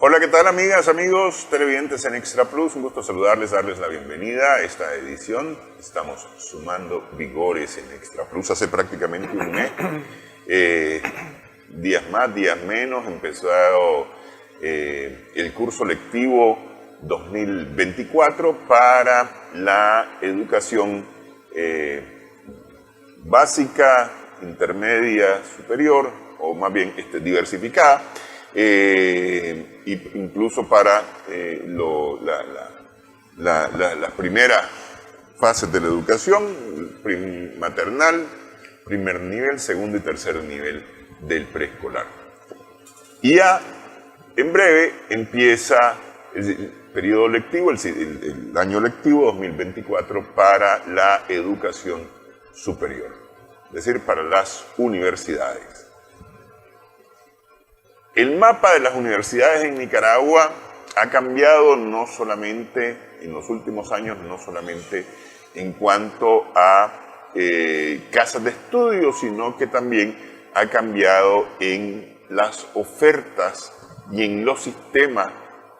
Hola, ¿qué tal amigas, amigos, televidentes en Extra Plus? Un gusto saludarles, darles la bienvenida a esta edición. Estamos sumando vigores en Extra Plus hace prácticamente un mes. Días más, días menos, empezó el curso lectivo 2024 para la educación básica, intermedia, superior, o más bien diversificada. Incluso para las primeras fases de la educación, maternal, primer nivel, segundo y tercer nivel del preescolar. Y ya en breve empieza el periodo lectivo, el año lectivo 2024 para la educación superior, es decir, para las universidades. El mapa de las universidades en Nicaragua ha cambiado no solamente en los últimos años, no solamente en cuanto a casas de estudio, sino que también ha cambiado en las ofertas y en los sistemas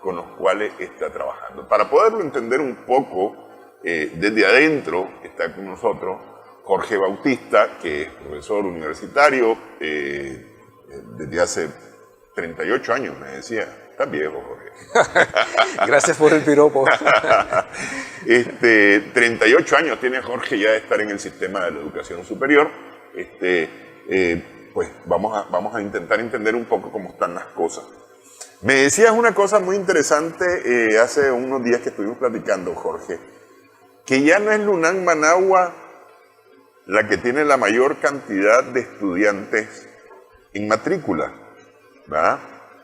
con los cuales está trabajando. Para poderlo entender un poco, desde adentro está con nosotros Jorge Bautista, que es profesor universitario desde hace 38 años, me decía. Estás viejo, Jorge. Gracias por el piropo. 38 años tiene Jorge ya de estar en el sistema de la educación superior. Pues vamos a intentar entender un poco cómo están las cosas. Me decías una cosa muy interesante hace unos días que estuvimos platicando, Jorge, que ya no es la UNAM Managua la que tiene la mayor cantidad de estudiantes en matrícula, ¿verdad?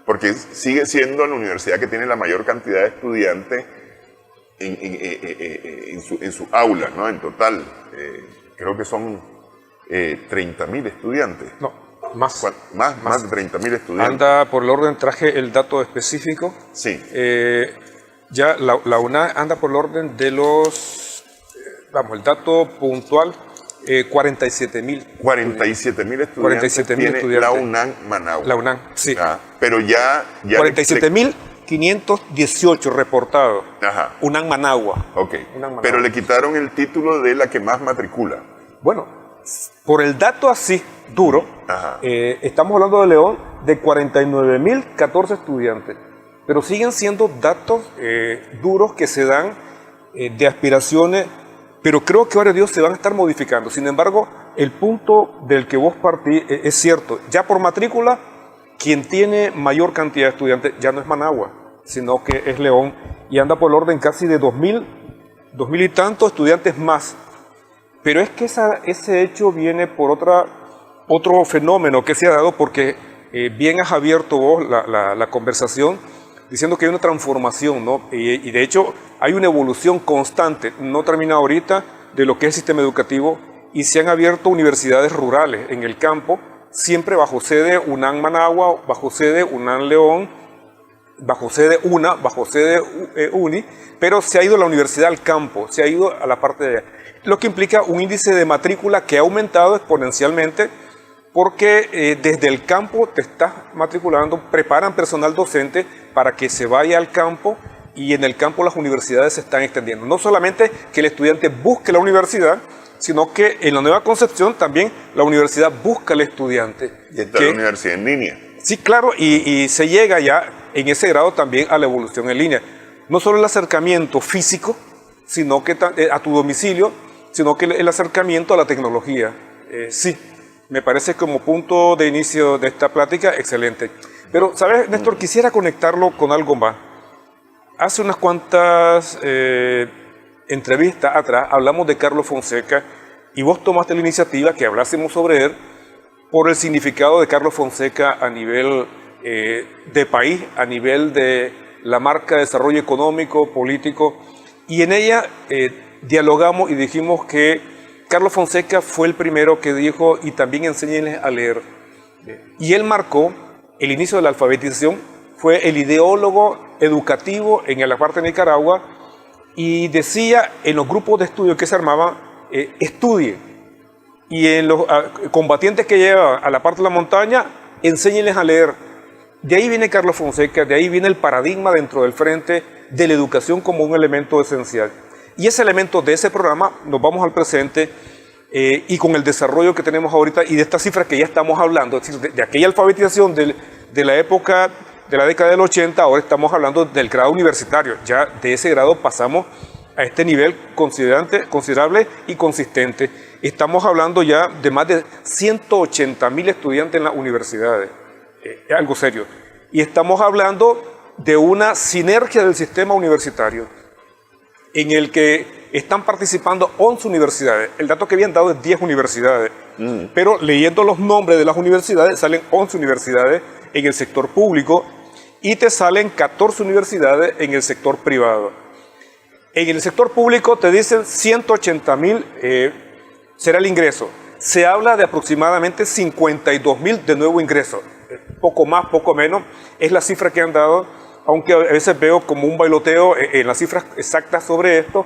Porque sigue siendo la universidad que tiene la mayor cantidad de estudiantes en su aula, ¿no? En total, creo que son 30.000 estudiantes. No, más. Más de 30.000 estudiantes. Anda por el orden, traje el dato específico. Sí. Ya la UNAM anda por el orden de los, el dato puntual, 47.000. 47.000 estudiantes tiene la UNAM Managua. La UNAM, sí. Pero ya 47.518 reportados. Ajá. UNAM Managua. Ok. UNAM Managua. Pero le quitaron el título de la que más matricula. Bueno, por el dato así, duro, estamos hablando de León de 49.014 estudiantes. Pero siguen siendo datos duros que se dan de aspiraciones. Pero creo que ahora Dios se van a estar modificando. Sin embargo, el punto del que vos partís es cierto. Ya por matrícula, quien tiene mayor cantidad de estudiantes ya no es Managua, sino que es León. Y anda por el orden casi de 2.000 y tantos estudiantes más. Pero es que ese hecho viene por otro fenómeno que se ha dado, porque bien has abierto vos la conversación, diciendo que hay una transformación, ¿no? Y de hecho hay una evolución constante, no termina ahorita, de lo que es el sistema educativo, y se han abierto universidades rurales en el campo, siempre bajo sede UNAM Managua, bajo sede UNAM León, bajo sede UNA, bajo sede UNI, pero se ha ido la universidad al campo, se ha ido a la parte de allá, lo que implica un índice de matrícula que ha aumentado exponencialmente, porque desde el campo te estás matriculando, preparan personal docente para que se vaya al campo, y en el campo las universidades se están extendiendo. No solamente que el estudiante busque la universidad, sino que en la nueva concepción también la universidad busca al estudiante. Y está la universidad en línea. Sí, claro, y se llega ya en ese grado también a la evolución en línea. No solo el acercamiento físico, sino que a tu domicilio, sino que el acercamiento a la tecnología. Sí. Me parece como punto de inicio de esta plática excelente. Pero, ¿sabes, Néstor? Quisiera conectarlo con algo más. Hace unas cuantas entrevistas atrás hablamos de Carlos Fonseca y vos tomaste la iniciativa que hablásemos sobre él por el significado de Carlos Fonseca a nivel de país, a nivel de la marca de desarrollo económico, político. Y en ella dialogamos y dijimos que Carlos Fonseca fue el primero que dijo, y también enséñenles a leer. Y él marcó el inicio de la alfabetización, fue el ideólogo educativo en la parte de Nicaragua, y decía en los grupos de estudio que se armaban, estudien. Y en los combatientes que llevan a la parte de la montaña, enséñenles a leer. De ahí viene Carlos Fonseca, de ahí viene el paradigma dentro del Frente de la educación como un elemento esencial. Y ese elemento de ese programa, nos vamos al presente y con el desarrollo que tenemos ahorita y de estas cifras que ya estamos hablando, es decir, de aquella alfabetización de la época de la década del 80, ahora estamos hablando del grado universitario. Ya de ese grado pasamos a este nivel considerable y consistente. Estamos hablando ya de más de 180.000 estudiantes en las universidades. Es algo serio. Y estamos hablando de una sinergia del sistema universitario en el que están participando 11 universidades. El dato que habían dado es 10 universidades. Pero leyendo los nombres de las universidades, salen 11 universidades en el sector público y te salen 14 universidades en el sector privado. En el sector público te dicen 180.000 será el ingreso. Se habla de aproximadamente 52.000 de nuevo ingreso. Poco más, poco menos, es la cifra que han dado, aunque a veces veo como un bailoteo en las cifras exactas sobre esto.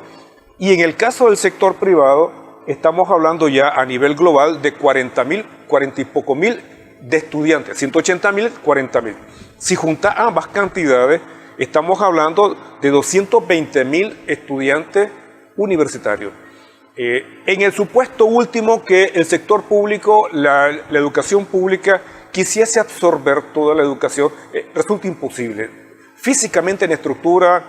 Y en el caso del sector privado, estamos hablando ya a nivel global de 40.000, 40 y poco mil de estudiantes, 180.000, 40.000. Si juntas ambas cantidades, estamos hablando de 220.000 estudiantes universitarios. En el supuesto último que el sector público, la educación pública, quisiese absorber toda la educación, resulta imposible. Físicamente en estructura,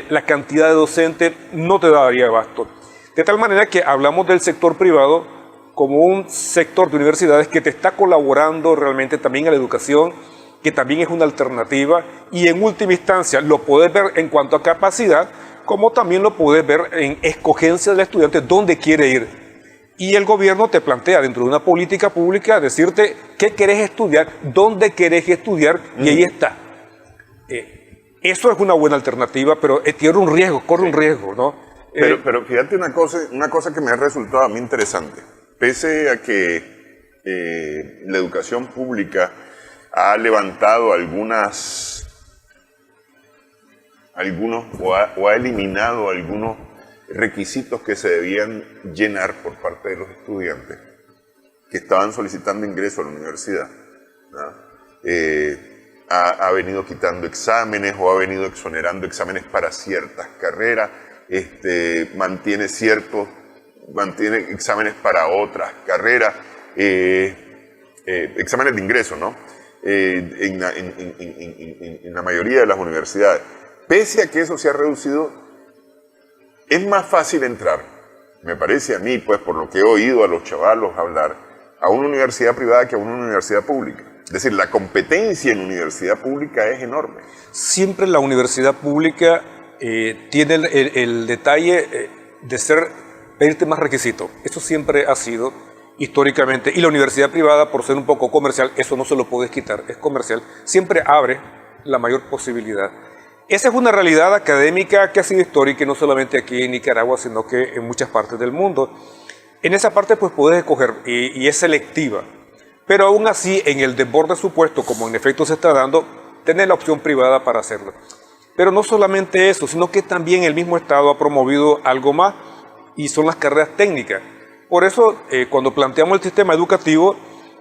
la cantidad de docentes no te daría abasto. De tal manera que hablamos del sector privado como un sector de universidades que te está colaborando realmente también a la educación, que también es una alternativa, y en última instancia lo puedes ver en cuanto a capacidad, como también lo puedes ver en escogencia del estudiante, dónde quiere ir. Y el gobierno te plantea dentro de una política pública decirte qué querés estudiar, dónde querés estudiar, y ahí está. Eso es una buena alternativa, pero tiene un riesgo, corre un riesgo, ¿no? Pero fíjate una cosa que me ha resultado a mí interesante. Pese a que la educación pública ha levantado algunos o ha eliminado algunos requisitos que se debían llenar por parte de los estudiantes que estaban solicitando ingreso a la universidad, ¿no? Ha venido quitando exámenes o ha venido exonerando exámenes para ciertas carreras, mantiene exámenes para otras carreras, exámenes de ingreso, ¿no? En la mayoría de las universidades. Pese a que eso se ha reducido, es más fácil entrar, me parece a mí, pues por lo que he oído a los chavalos hablar, a una universidad privada que a una universidad pública. Es decir, la competencia en universidad pública es enorme. Siempre la universidad pública tiene el detalle de pedirte más requisitos. Eso siempre ha sido históricamente. Y la universidad privada, por ser un poco comercial, eso no se lo puedes quitar, es comercial. Siempre abre la mayor posibilidad. Esa es una realidad académica que ha sido histórica, y no solamente aquí en Nicaragua, sino que en muchas partes del mundo. En esa parte pues puedes escoger y es selectiva. Pero aún así, en el desborde supuesto, como en efecto se está dando, tener la opción privada para hacerlo. Pero no solamente eso, sino que también el mismo Estado ha promovido algo más, y son las carreras técnicas. Por eso, cuando planteamos el sistema educativo,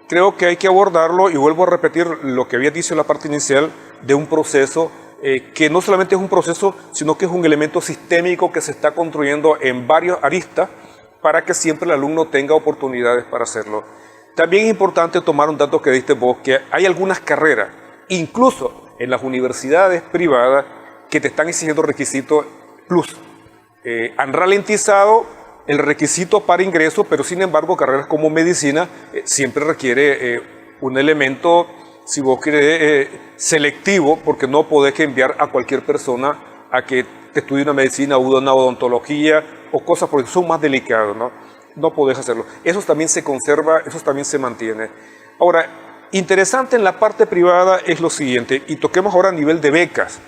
creo que hay que abordarlo, y vuelvo a repetir lo que había dicho en la parte inicial, de un proceso que no solamente es un proceso, sino que es un elemento sistémico que se está construyendo en varios aristas para que siempre el alumno tenga oportunidades para hacerlo. También es importante tomar un dato que diste vos, que hay algunas carreras, incluso en las universidades privadas, que te están exigiendo requisitos plus. Han ralentizado el requisito para ingreso, pero sin embargo carreras como medicina siempre requiere un elemento, si vos querés, selectivo, porque no podés enviar a cualquier persona a que te estudie una medicina o una odontología o cosas, porque son más delicados, ¿no? No podés hacerlo. Eso también se conserva, eso también se mantiene. Ahora, interesante en la parte privada es lo siguiente, y toquemos ahora a nivel de becas.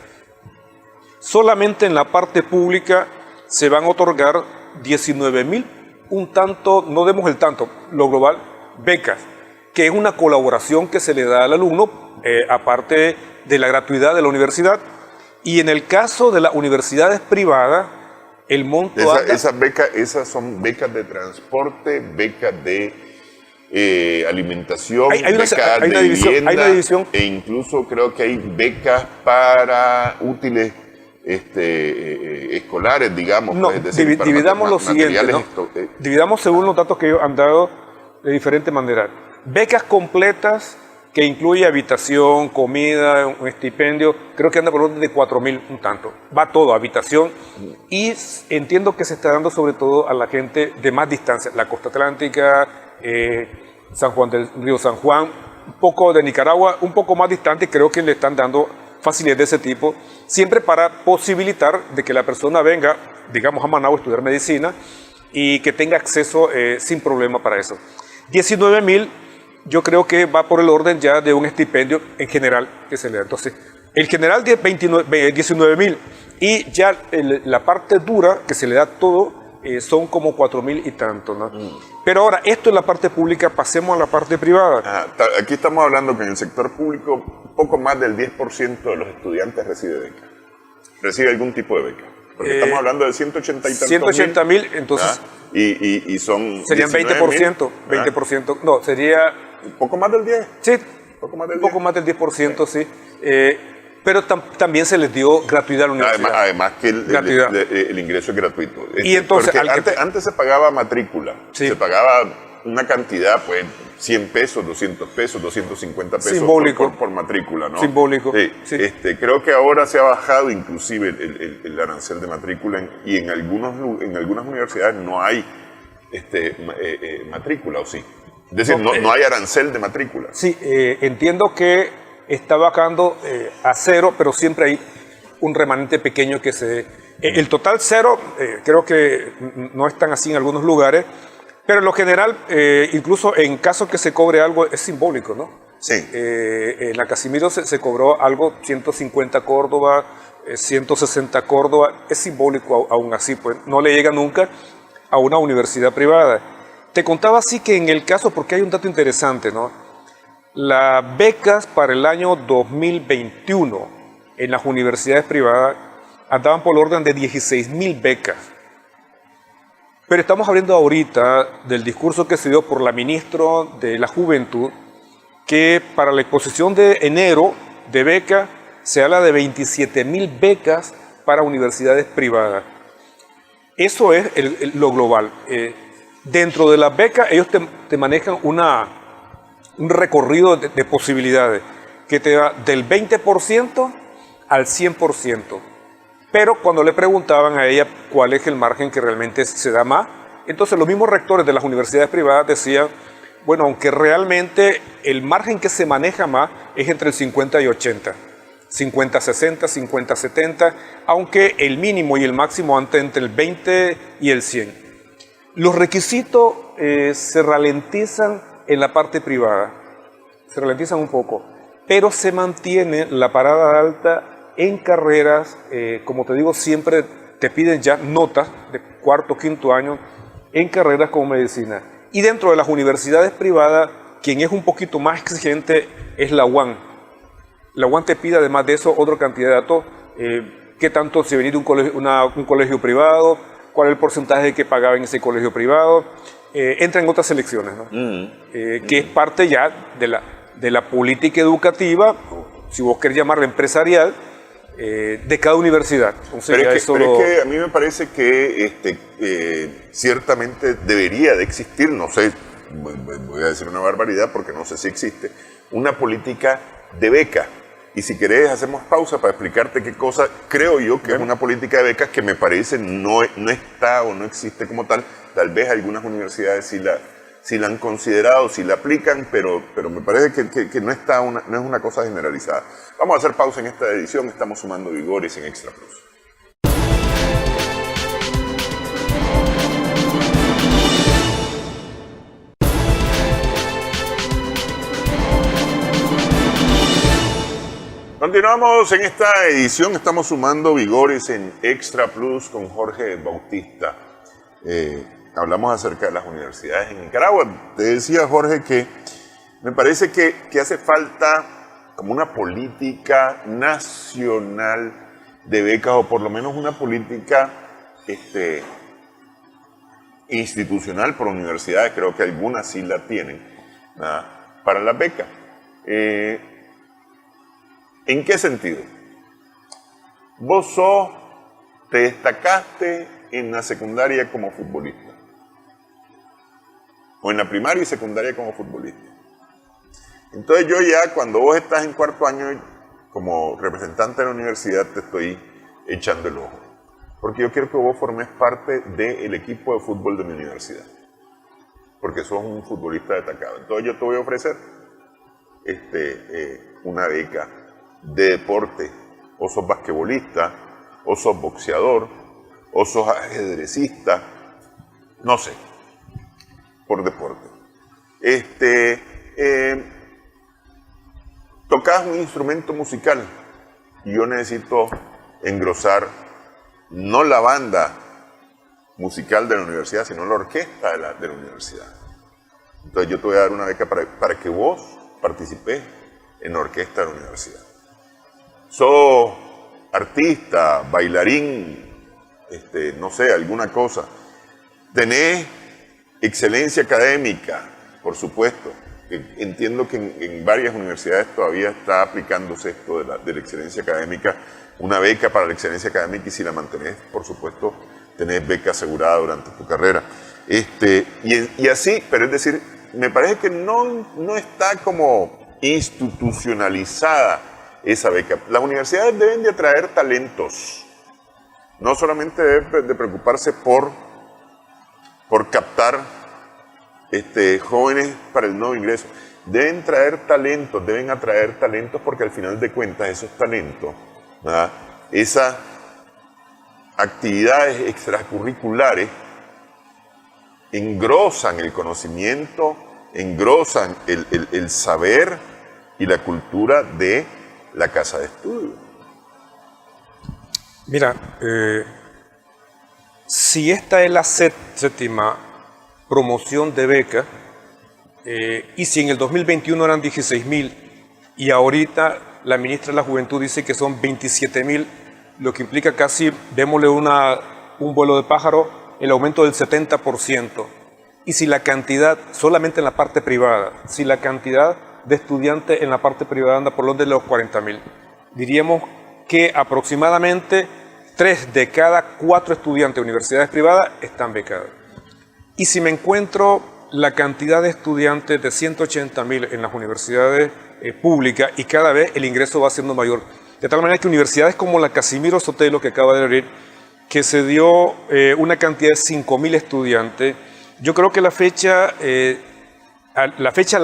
Solamente en la parte pública se van a otorgar 19.000, un tanto, no demos el tanto, lo global, becas, que es una colaboración que se le da al alumno, aparte de la gratuidad de la universidad. Y en el caso de las universidades privadas, el monto... Esas son becas de transporte, becas de alimentación, hay becas una de división, hay una división. e incluso creo que hay becas para útiles escolares, digamos. No, pues, es decir, para dividamos lo siguiente, ¿no? Dividamos según los datos que ellos han dado de diferente manera. Becas completas que incluye habitación, comida, un estipendio, creo que anda por orden de 4.000, un tanto. Va todo, habitación, y entiendo que se está dando sobre todo a la gente de más distancia, la costa atlántica, San Juan del Río San Juan, un poco de Nicaragua, un poco más distante, creo que le están dando facilidades de ese tipo, siempre para posibilitar de que la persona venga, digamos, a Managua a estudiar medicina y que tenga acceso sin problema para eso. 19.000, yo creo que va por el orden ya de un estipendio en general que se le da. Entonces, el general de 19.000 y ya la parte dura que se le da todo son como 4.000 y tanto, ¿no? Pero ahora, esto es la parte pública, pasemos a la parte privada. Aquí estamos hablando que en el sector público poco más del 10% de los estudiantes recibe beca. Recibe algún tipo de beca. Porque estamos hablando de 180 y tantos 180.000, entonces... Y son... Serían 20%, 20%, no, sería... ¿Un poco más del 10? Sí, un poco más del 10%, sí. Pero también se les dio gratuidad a la universidad. Además que el ingreso es gratuito. Y entonces, antes se pagaba matrícula, sí, se pagaba una cantidad, pues 100 pesos, 200 pesos, 250 pesos simbólico por matrícula, ¿no? Simbólico. Sí. Creo que ahora se ha bajado inclusive el arancel de matrícula y en algunas universidades no hay matrícula, ¿o sí? Es decir, no hay arancel de matrícula. Sí, entiendo que está bajando a cero, pero siempre hay un remanente pequeño que se... el total cero, creo que no es tan así en algunos lugares, pero en lo general, incluso en caso que se cobre algo, es simbólico, ¿no? Sí. En la Casimiro se cobró algo, 150 Córdoba, 160 Córdoba, es simbólico aún así, pues no le llega nunca a una universidad privada. Te contaba así que en el caso, porque hay un dato interesante, ¿no? Las becas para el año 2021 en las universidades privadas andaban por el orden de 16.000 becas. Pero estamos hablando ahorita del discurso que se dio por la ministra de la Juventud, que para la exposición de enero de beca se habla de 27.000 becas para universidades privadas. Eso es lo global. Dentro de las becas ellos te manejan un recorrido de posibilidades que te va del 20% al 100%. Pero cuando le preguntaban a ella cuál es el margen que realmente se da más, entonces los mismos rectores de las universidades privadas decían, bueno, aunque realmente el margen que se maneja más es entre el 50 y 80, 50-60, 50-70, aunque el mínimo y el máximo anda entre el 20 y el 100. Los requisitos se ralentizan en la parte privada, se ralentizan un poco, pero se mantiene la parada alta en carreras, como te digo, siempre te piden ya notas de cuarto, quinto año en carreras como medicina. Y dentro de las universidades privadas, quien es un poquito más exigente es la UAM. La UAM te pide además de eso otra cantidad de datos, qué tanto si venís de un colegio privado, cuál es el porcentaje que pagaba en ese colegio privado, entra en otras selecciones, ¿no? Que es parte ya de la política educativa, si vos querés llamarla empresarial, de cada universidad. Entonces, pero es que a mí me parece que ciertamente debería de existir, no sé, voy a decir una barbaridad porque no sé si existe, una política de beca. Y si querés hacemos pausa para explicarte qué cosa creo yo que es una política de becas que me parece no está o no existe como tal. Tal vez algunas universidades sí la han considerado, sí la aplican, pero me parece que no es una cosa generalizada. Vamos a hacer pausa en esta edición, estamos sumando Vigores en Extra Plus. Continuamos en esta edición, estamos sumando Vigores en Extra Plus con Jorge Bautista. Hablamos acerca de las universidades en Nicaragua. Te decía, Jorge, que me parece que hace falta como una política nacional de becas, o por lo menos una política institucional por universidades, creo que algunas sí la tienen, para las becas. ¿En qué sentido? Vos te destacaste en la secundaria como futbolista, o en la primaria y secundaria como futbolista. Entonces yo ya, cuando vos estás en cuarto año como representante de la universidad, te estoy echando el ojo, porque yo quiero que vos formes parte del equipo de fútbol de mi universidad, porque sos un futbolista destacado. Entonces yo te voy a ofrecer una beca de deporte, o sos basquetbolista, o sos boxeador, o sos ajedrecista, no sé, por deporte. Tocas un instrumento musical y yo necesito engrosar no la banda musical de la universidad, sino la orquesta de la universidad. Entonces yo te voy a dar una beca para que vos participes en la orquesta de la universidad. Sos artista, bailarín, no sé, alguna cosa. Tenés excelencia académica, por supuesto. Entiendo que en varias universidades todavía está aplicándose esto de la excelencia académica, una beca para la excelencia académica, y si la mantenés, por supuesto, tenés beca asegurada durante tu carrera. Y así, pero es decir, me parece que no está como institucionalizada esa beca. Las universidades deben de atraer talentos, no solamente deben de preocuparse por captar jóvenes para el nuevo ingreso. Deben atraer talentos, porque al final de cuentas esos talentos, ¿verdad?, esas actividades extracurriculares engrosan el conocimiento, engrosan el saber y la cultura de la casa de estudio. Mira, si esta es la séptima promoción de beca, y si en el 2021 eran 16.000 y ahorita la ministra de la Juventud dice que son 27.000, lo que implica casi, démosle un vuelo de pájaro, el aumento del 70%. Y si la cantidad, solamente en la parte privada, si la cantidad de estudiantes en la parte privada anda por los de los 40.000, diríamos que aproximadamente 3 de cada 4 estudiantes de universidades privadas están becados. Y si me encuentro la cantidad de estudiantes de 180.000 en las universidades públicas, y cada vez el ingreso va siendo mayor, de tal manera que universidades como la Casimiro Sotelo, que acaba de abrir, que se dio una cantidad de 5.000 estudiantes, yo creo que la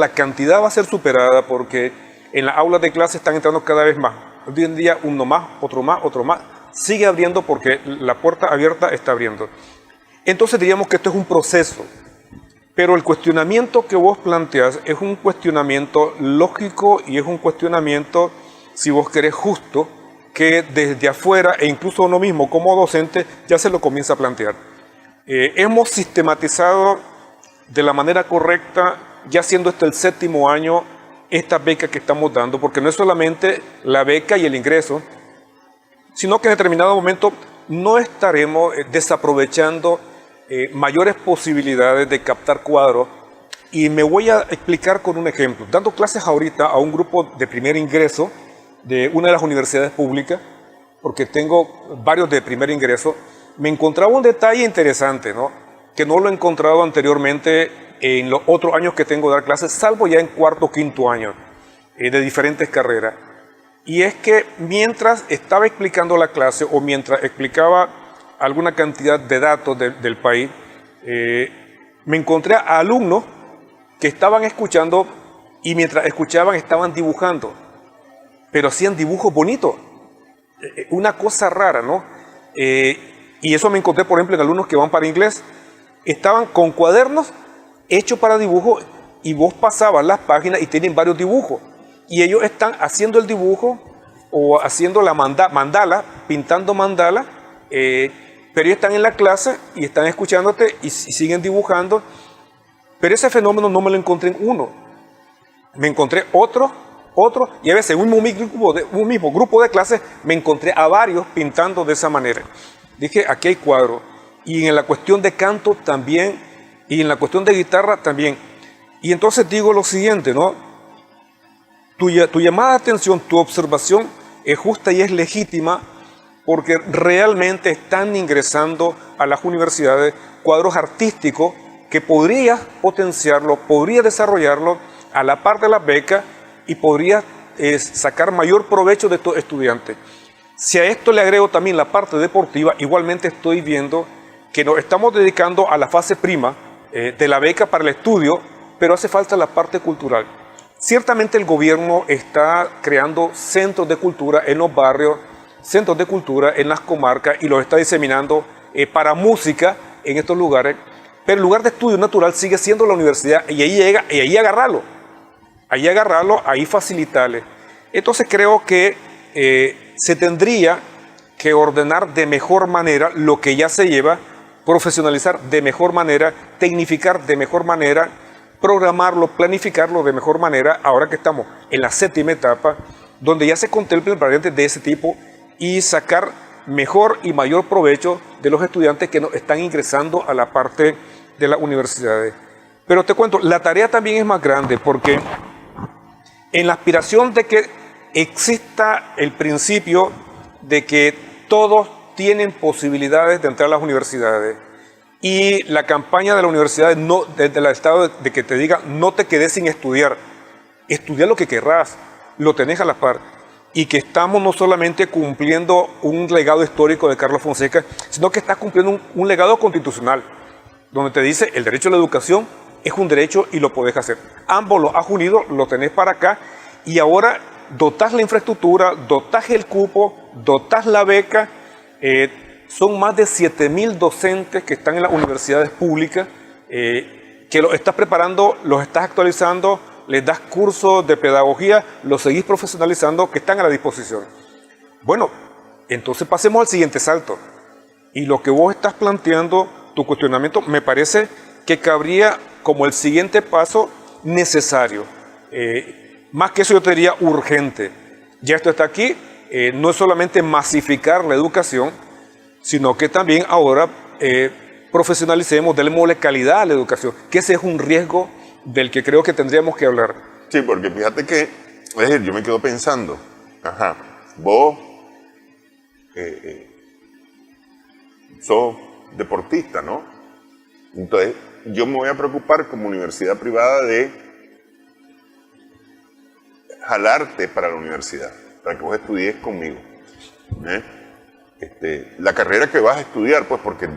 cantidad va a ser superada, porque en las aulas de clase están entrando cada vez más. Hoy en día uno más, otro más, otro más. Sigue abriendo porque la puerta abierta está abriendo. Entonces diríamos que esto es un proceso. Pero el cuestionamiento que vos planteás es un cuestionamiento lógico y es un cuestionamiento, si vos querés, justo, que desde afuera e incluso uno mismo como docente ya se lo comienza a plantear. Hemos sistematizado de la manera correcta, ya siendo este el 7º año, esta beca que estamos dando, porque no es solamente la beca y el ingreso, sino que en determinado momento no estaremos desaprovechando mayores posibilidades de captar cuadros. Y me voy a explicar con un ejemplo. Dando clases ahorita a un grupo de primer ingreso de una de las universidades públicas, porque tengo varios de primer ingreso, me encontraba un detalle interesante, ¿no?, que no lo he encontrado anteriormente en los otros años que tengo de dar clases, salvo ya en cuarto o quinto año de diferentes carreras. Y es que mientras estaba explicando la clase o mientras explicaba alguna cantidad de datos del país, me encontré a alumnos que estaban escuchando y mientras escuchaban estaban dibujando, pero hacían dibujos bonitos, una cosa rara, ¿no? Y eso me encontré, por ejemplo, en alumnos que van para inglés, estaban con cuadernos hechos para dibujo y vos pasabas las páginas y tienen varios dibujos y ellos están haciendo el dibujo o haciendo la mandala, pintando mandala, pero ellos están en la clase y están escuchándote y siguen dibujando. Pero ese fenómeno no me lo encontré en uno, me encontré otro, y a veces en un mismo grupo de clases me encontré a varios pintando de esa manera. Dije, aquí hay cuadro. Y en la cuestión de canto también, y en la cuestión de guitarra también. Y entonces digo lo siguiente, ¿no? Tu llamada de atención, tu observación es justa y es legítima porque realmente están ingresando a las universidades cuadros artísticos que podría potenciarlo, podría desarrollarlo a la par de las becas y podría sacar mayor provecho de estos estudiantes. Si a esto le agrego también la parte deportiva, igualmente estoy viendo que nos estamos dedicando a la fase prima de la beca para el estudio, pero hace falta la parte cultural. Ciertamente el gobierno está creando centros de cultura en los barrios, centros de cultura en las comarcas y los está diseminando para música en estos lugares, pero el lugar de estudio natural sigue siendo la universidad y ahí agarrarlo, ahí facilitarle. Entonces creo que se tendría que ordenar de mejor manera lo que ya se lleva, profesionalizar de mejor manera, tecnificar de mejor manera, programarlo, planificarlo de mejor manera, ahora que estamos en la 7ª etapa, donde ya se contemplen variantes de ese tipo y sacar mejor y mayor provecho de los estudiantes que nos están ingresando a la parte de las universidades. Pero te cuento, la tarea también es más grande porque en la aspiración de que exista el principio de que todos tienen posibilidades de entrar a las universidades y la campaña de la universidad no, desde el estado de que te diga no te quedes sin estudiar, estudia lo que querrás, lo tenés a la par, y que estamos no solamente cumpliendo un legado histórico de Carlos Fonseca, sino que estás cumpliendo un legado constitucional, donde te dice el derecho a la educación es un derecho y lo podés hacer. Ambos los has unido, lo tenés para acá, y ahora dotás la infraestructura, dotás el cupo, dotás la beca. Son más de 7.000 docentes que están en las universidades públicas, que los estás preparando, los estás actualizando, les das cursos de pedagogía, los seguís profesionalizando, que están a la disposición. Bueno, entonces pasemos al siguiente salto. Y lo que vos estás planteando, tu cuestionamiento, me parece que cabría como el siguiente paso necesario. Más que eso yo te diría urgente. Ya esto está aquí, no es solamente masificar la educación, sino que también ahora profesionalicemos, démosle calidad a la educación, que ese es un riesgo del que creo que tendríamos que hablar. Sí, porque fíjate que, es decir, yo me quedo pensando, vos sos deportista, ¿no? Entonces, yo me voy a preocupar como universidad privada de jalarte para la universidad, para que vos estudies conmigo. La carrera que vas a estudiar, pues porque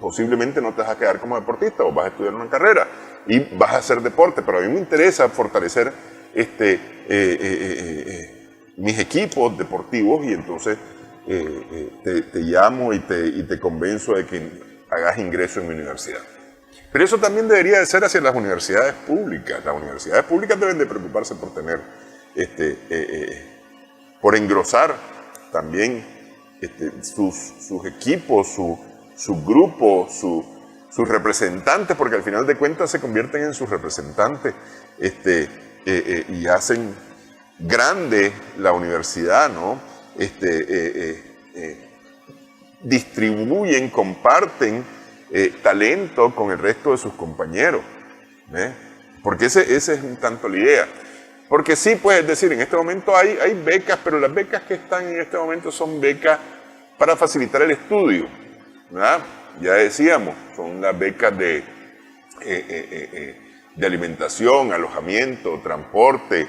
posiblemente no te vas a quedar como deportista, o vas a estudiar una carrera y vas a hacer deporte, pero a mí me interesa fortalecer mis equipos deportivos y entonces te llamo y te convenzo de que hagas ingreso en mi universidad. Pero eso también debería de ser hacia las universidades públicas. Las universidades públicas deben de preocuparse por tener, por engrosar también sus equipos, su grupo, sus representantes, porque al final de cuentas se convierten en sus representantes y hacen grande la universidad, ¿no? Distribuyen, comparten talento con el resto de sus compañeros, porque esa es un tanto la idea. Porque sí, puedes decir, en este momento hay becas, pero las becas que están en este momento son becas para facilitar el estudio, ¿verdad? Ya decíamos, son las becas de alimentación, alojamiento, transporte,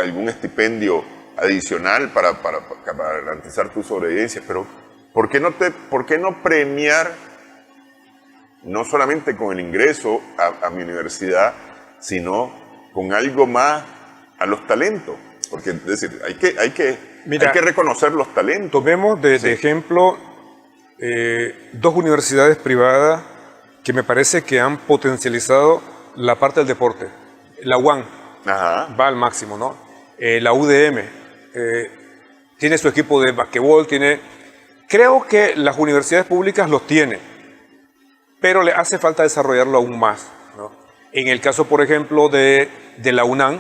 algún estipendio adicional para garantizar tu sobrevivencia. Pero ¿por qué no premiar no solamente con el ingreso a mi universidad, sino con algo más a los talentos? Porque es decir, hay que reconocer los talentos. Tomemos de ejemplo dos universidades privadas que me parece que han potencializado la parte del deporte. La UAM va al máximo, ¿no? La UDM tiene su equipo de basquetbol, creo que las universidades públicas los tienen, pero le hace falta desarrollarlo aún más, ¿no? En el caso, por ejemplo, de la UNAM,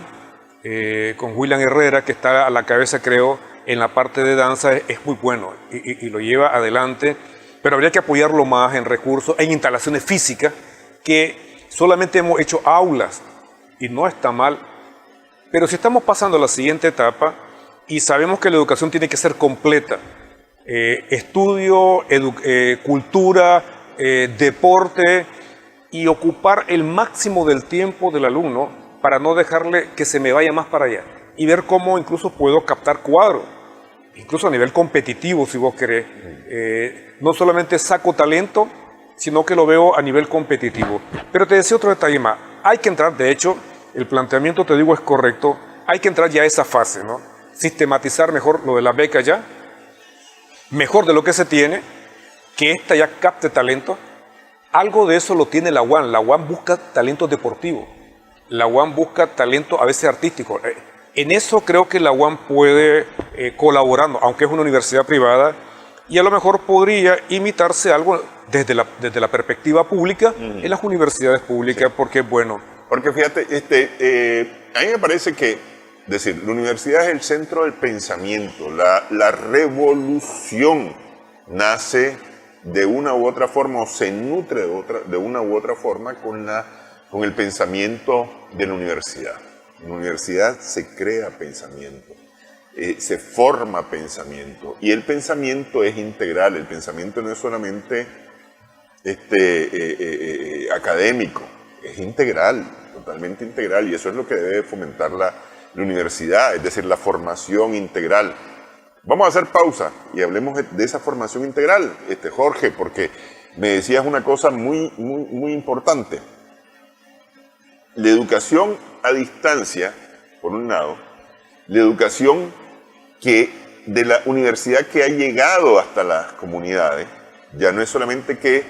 con William Herrera, que está a la cabeza, creo, en la parte de danza, es muy bueno y lo lleva adelante, pero habría que apoyarlo más en recursos, en instalaciones físicas, que solamente hemos hecho aulas y no está mal, pero si estamos pasando a la siguiente etapa y sabemos que la educación tiene que ser completa, estudio, cultura, deporte y ocupar el máximo del tiempo del alumno para no dejarle que se me vaya más para allá y ver cómo incluso puedo captar cuadros, incluso a nivel competitivo si vos querés. No solamente saco talento, sino que lo veo a nivel competitivo. Pero te decía otro detalle más, hay que entrar, de hecho, el planteamiento te digo es correcto, hay que entrar ya a esa fase, ¿no? Sistematizar mejor lo de la beca ya, mejor de lo que se tiene, que esta ya capte talento. Algo de eso lo tiene la UAM. La UAM busca talento deportivo. La UAM busca talento a veces artístico. En eso creo que la UAM puede colaborar, aunque es una universidad privada, y a lo mejor podría imitarse algo desde la perspectiva pública en las universidades públicas, porque bueno. Porque fíjate, a mí me parece que, decir, la universidad es el centro del pensamiento, la revolución nace de una u otra forma o se nutre de una u otra forma con el pensamiento de la universidad. En la universidad se crea pensamiento, se forma pensamiento y el pensamiento es integral, el pensamiento no es solamente académico, es integral, totalmente integral y eso es lo que debe fomentar la universidad, es decir, la formación integral. Vamos a hacer pausa y hablemos de esa formación integral, Jorge, porque me decías una cosa muy importante. La educación a distancia, por un lado, la educación de la universidad que ha llegado hasta las comunidades, ya no es solamente que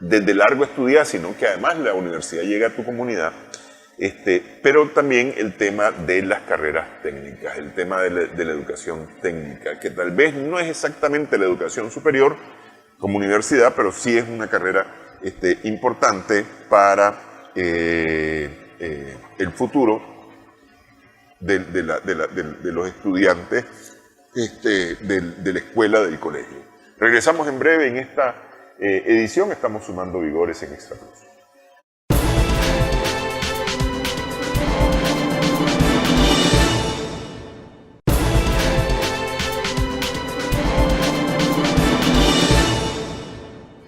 desde largo estudiar, sino que además la universidad llega a tu comunidad, pero también el tema de las carreras técnicas, el tema de la educación técnica, que tal vez no es exactamente la educación superior como universidad, pero sí es una carrera importante para el futuro de los estudiantes de la escuela, del colegio. Regresamos en breve en esta edición, estamos sumando vigores en Extra Plus.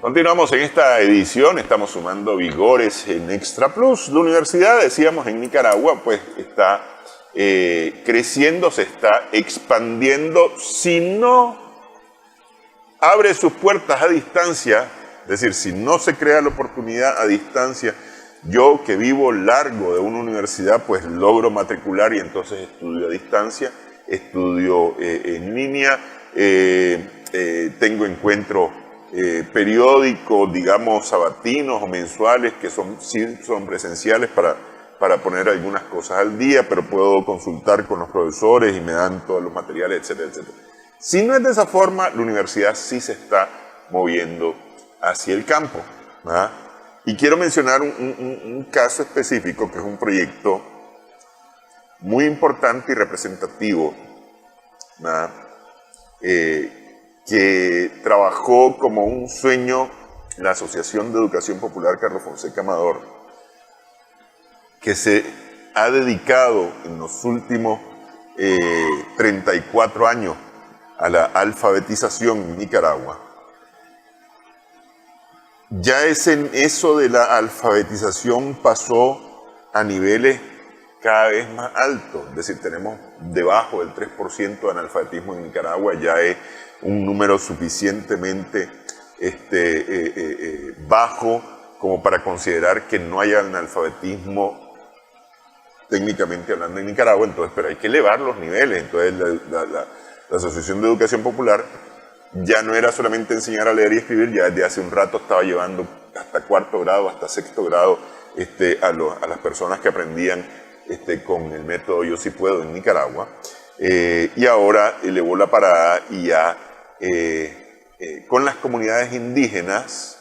Continuamos en esta edición, estamos sumando vigores en Extra Plus. La universidad, decíamos, en Nicaragua, pues está creciendo, se está expandiendo. Si no abre sus puertas a distancia, es decir, si no se crea la oportunidad a distancia, yo que vivo largo de una universidad, pues logro matricular y entonces estudio a distancia, estudio en línea, tengo encuentros periódicos, digamos, sabatinos o mensuales que sí son presenciales para poner algunas cosas al día, pero puedo consultar con los profesores y me dan todos los materiales, etcétera, etcétera. Si no es de esa forma, la universidad sí se está moviendo hacia el campo, ¿verdad? Y quiero mencionar un caso específico que es un proyecto muy importante y representativo, ¿verdad? Que trabajó como un sueño la Asociación de Educación Popular Carlos Fonseca Amador, que se ha dedicado en los últimos 34 años a la alfabetización en Nicaragua. Ya eso de la alfabetización pasó a niveles cada vez más altos, es decir, tenemos debajo del 3% de analfabetismo en Nicaragua, ya es un número suficientemente bajo como para considerar que no haya analfabetismo técnicamente hablando en Nicaragua, entonces, pero hay que elevar los niveles. Entonces la Asociación de Educación Popular ya no era solamente enseñar a leer y escribir, ya desde hace un rato estaba llevando hasta cuarto grado, hasta sexto grado a las personas que aprendían con el método Yo Sí Puedo en Nicaragua, y ahora elevó la parada y ya con las comunidades indígenas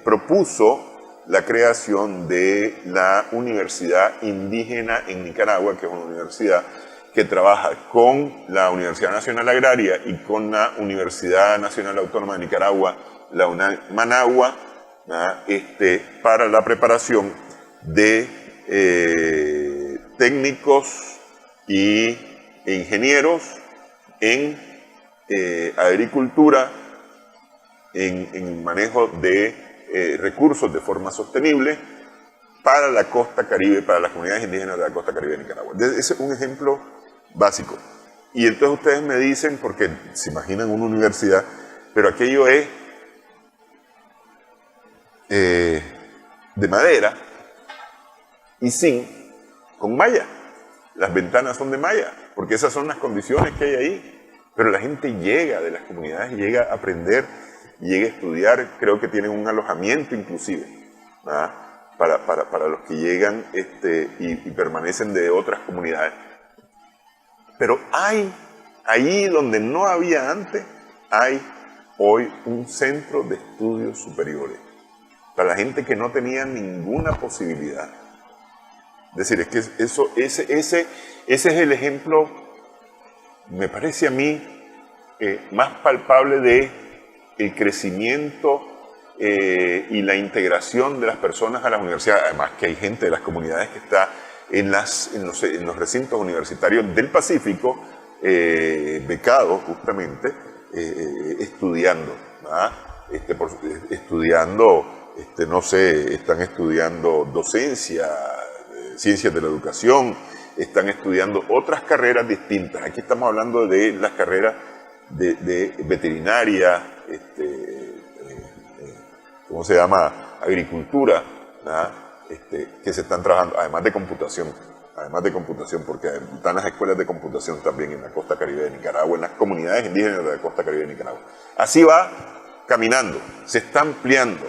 propuso la creación de la Universidad Indígena en Nicaragua, que es una universidad que trabaja con la Universidad Nacional Agraria y con la Universidad Nacional Autónoma de Nicaragua, la UNAM Managua, para la preparación de técnicos e ingenieros en agricultura, en manejo de recursos de forma sostenible para la costa caribe, para las comunidades indígenas de la costa caribe de Nicaragua. Ese es un ejemplo básico. Y entonces ustedes me dicen, porque se imaginan una universidad, pero aquello es de madera y zinc con malla. Las ventanas son de malla, porque esas son las condiciones que hay ahí. Pero la gente llega de las comunidades, llega a aprender, llega a estudiar. Creo que tienen un alojamiento inclusive, ¿verdad? Para los que llegan y permanecen de otras comunidades. Pero hay, ahí donde no había antes, hay hoy un centro de estudios superiores para la gente que no tenía ninguna posibilidad. Es decir, es que ese es el ejemplo, me parece a mí, más palpable de el crecimiento y la integración de las personas a las universidades. Además que hay gente de las comunidades que está en los recintos universitarios del Pacífico, becados justamente, estudiando, ¿verdad? Están estudiando docencia, ciencias de la educación, están estudiando otras carreras distintas. Aquí estamos hablando de las carreras de veterinaria, ¿cómo se llama? Agricultura, ¿verdad? Que se están trabajando, además de computación, porque están las escuelas de computación también en la costa caribe de Nicaragua, en las comunidades indígenas de la costa caribe de Nicaragua. Así va caminando, se está ampliando.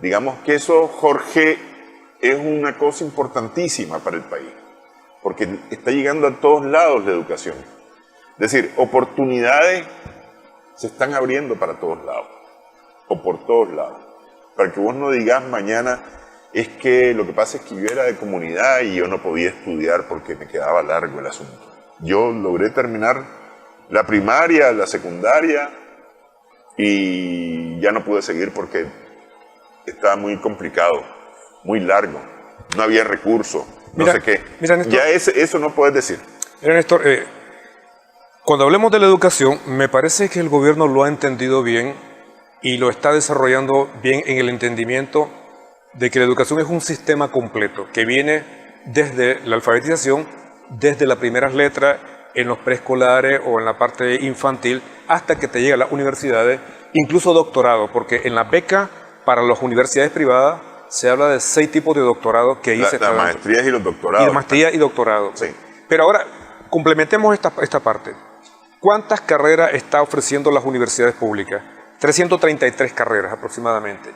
Digamos que eso, Jorge, es una cosa importantísima para el país, porque está llegando a todos lados la educación. Es decir, oportunidades se están abriendo para todos lados, o por todos lados. Para que vos no digas mañana, es que lo que pasa es que yo era de comunidad y yo no podía estudiar porque me quedaba largo el asunto. Yo logré terminar la primaria, la secundaria, y ya no pude seguir porque estaba muy complicado, muy largo, no había recursos, no sé qué. Mira, Néstor, ya eso no puedes decir. Mira, Néstor, cuando hablemos de la educación, me parece que el gobierno lo ha entendido bien y lo está desarrollando bien en el entendimiento de que la educación es un sistema completo que viene desde la alfabetización, desde las primeras letras, en los preescolares o en la parte infantil, hasta que te llega a las universidades, incluso doctorado, porque en la beca para las universidades privadas se habla de 6 tipos de doctorado que ahí se están dando. Las maestrías y los doctorados. Y maestría y doctorado. Sí. Pero ahora, complementemos esta parte. ¿Cuántas carreras está ofreciendo las universidades públicas? 333 carreras aproximadamente.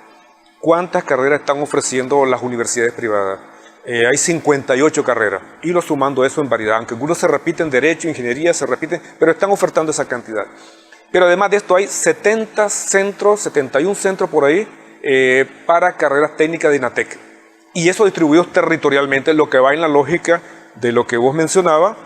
¿Cuántas carreras están ofreciendo las universidades privadas? Hay 58 carreras, y lo sumando eso en variedad, aunque algunos se repiten, derecho, ingeniería, se repiten, pero están ofertando esa cantidad. Pero además de esto hay 70 centros, 71 centros por ahí, para carreras técnicas de INATEC. Y eso distribuidos territorialmente, lo que va en la lógica de lo que vos mencionabas,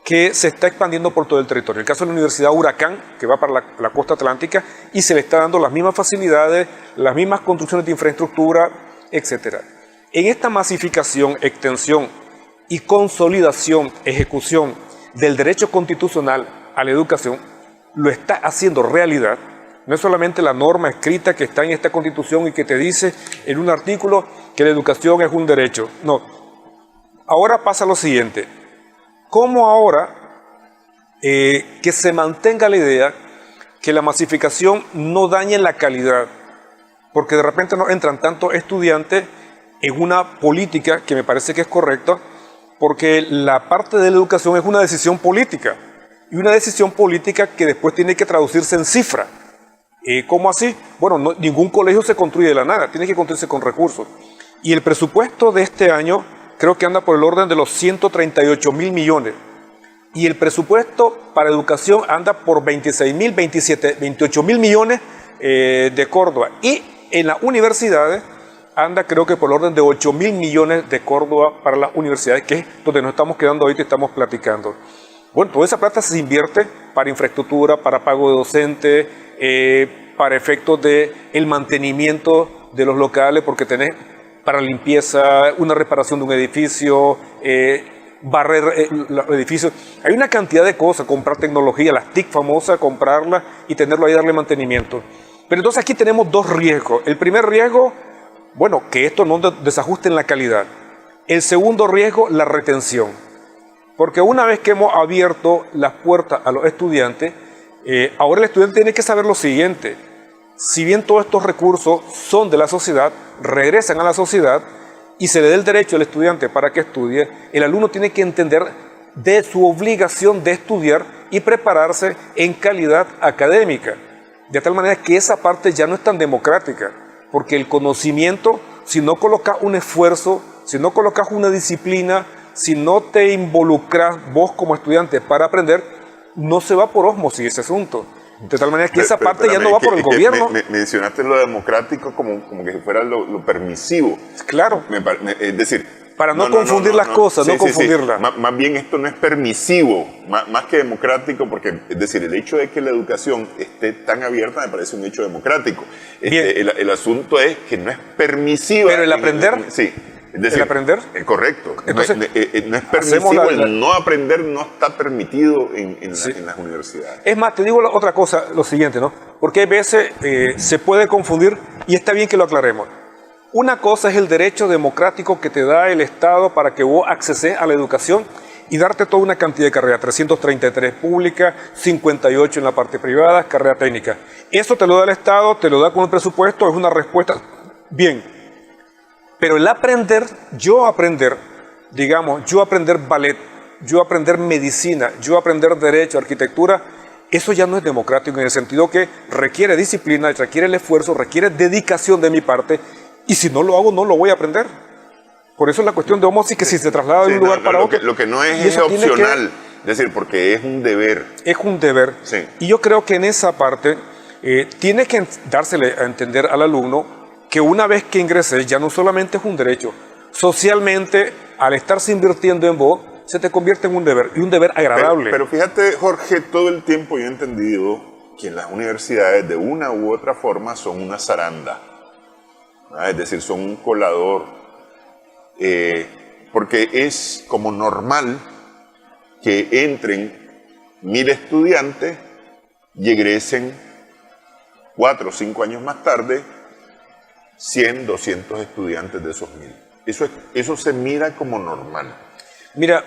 que se está expandiendo por todo el territorio. El caso de la Universidad Huracán, que va para la costa atlántica, y se le está dando las mismas facilidades, las mismas construcciones de infraestructura, etc. En esta masificación, extensión y consolidación, ejecución del derecho constitucional a la educación, lo está haciendo realidad. No es solamente la norma escrita que está en esta Constitución y que te dice en un artículo que la educación es un derecho. No. Ahora pasa lo siguiente. ¿Cómo ahora que se mantenga la idea que la masificación no dañe la calidad? Porque de repente no entran tantos estudiantes en una política que me parece que es correcta, porque la parte de la educación es una decisión política, y una decisión política que después tiene que traducirse en cifra. ¿Cómo así? Bueno, ningún colegio se construye de la nada, tiene que construirse con recursos. Y el presupuesto de este año creo que anda por el orden de los 138.000 millones. Y el presupuesto para educación anda por 26.000, 28.000 millones de Córdoba. Y en las universidades anda creo que por el orden de 8.000 millones de Córdoba para las universidades, que es donde nos estamos quedando ahorita y estamos platicando. Bueno, toda esa plata se invierte para infraestructura, para pago de docentes, para efectos del mantenimiento de los locales porque tenés para limpieza, una reparación de un edificio, barrer los edificios. Hay una cantidad de cosas, comprar tecnología, las TIC famosas, comprarla y tenerlo ahí, darle mantenimiento. Pero entonces aquí tenemos dos riesgos. El primer riesgo, bueno, que esto no desajuste en la calidad. El segundo riesgo, la retención. Porque una vez que hemos abierto las puertas a los estudiantes, ahora el estudiante tiene que saber lo siguiente. Si bien todos estos recursos son de la sociedad, regresan a la sociedad y se le dé el derecho al estudiante para que estudie, el alumno tiene que entender de su obligación de estudiar y prepararse en calidad académica. De tal manera que esa parte ya no es tan democrática, porque el conocimiento, si no colocas un esfuerzo, si no colocas una disciplina, si no te involucras vos como estudiante para aprender, no se va por ósmosis ese asunto. De tal manera que esa parte ya no va por el gobierno. Mencionaste lo democrático como que fuera lo permisivo. Claro. Es decir, para no confundir las cosas, no confundirlas. Más bien esto no es permisivo, más que democrático, porque es decir, el hecho de que la educación esté tan abierta me parece un hecho democrático. El asunto es que no es permisivo. Pero el aprender... Sí. Es decir, ¿el aprender? Correcto. Entonces, no es permisivo, el no aprender no está permitido en las universidades. Es más, te digo otra cosa, lo siguiente, ¿no? Porque a veces se puede confundir y está bien que lo aclaremos. Una cosa es el derecho democrático que te da el Estado para que vos acceses a la educación y darte toda una cantidad de carreras, 333 públicas, 58 en la parte privada, carrera técnica. Eso te lo da el Estado, te lo da con el presupuesto, es una respuesta bien. Pero el aprender, yo aprender ballet, yo aprender medicina, yo aprender derecho, arquitectura, eso ya no es democrático en el sentido que requiere disciplina, requiere el esfuerzo, requiere dedicación de mi parte, y si no lo hago, no lo voy a aprender. Por eso es la cuestión de ósmosis, que si se traslada de un lugar para otro. Lo que no es opcional, es decir, porque es un deber. Es un deber. Sí. Y yo creo que en esa parte tiene que dársele a entender al alumno que una vez que ingreses ya no solamente es un derecho, socialmente al estarse invirtiendo en vos, se te convierte en un deber, y un deber agradable. Pero fíjate, Jorge, todo el tiempo yo he entendido que las universidades de una u otra forma son una zaranda, ¿verdad? Es decir, son un colador, porque es como normal que entren 1000 estudiantes y egresen 4 o 5 años más tarde 100, 200 estudiantes de esos 1000. Eso se mira como normal. Mira,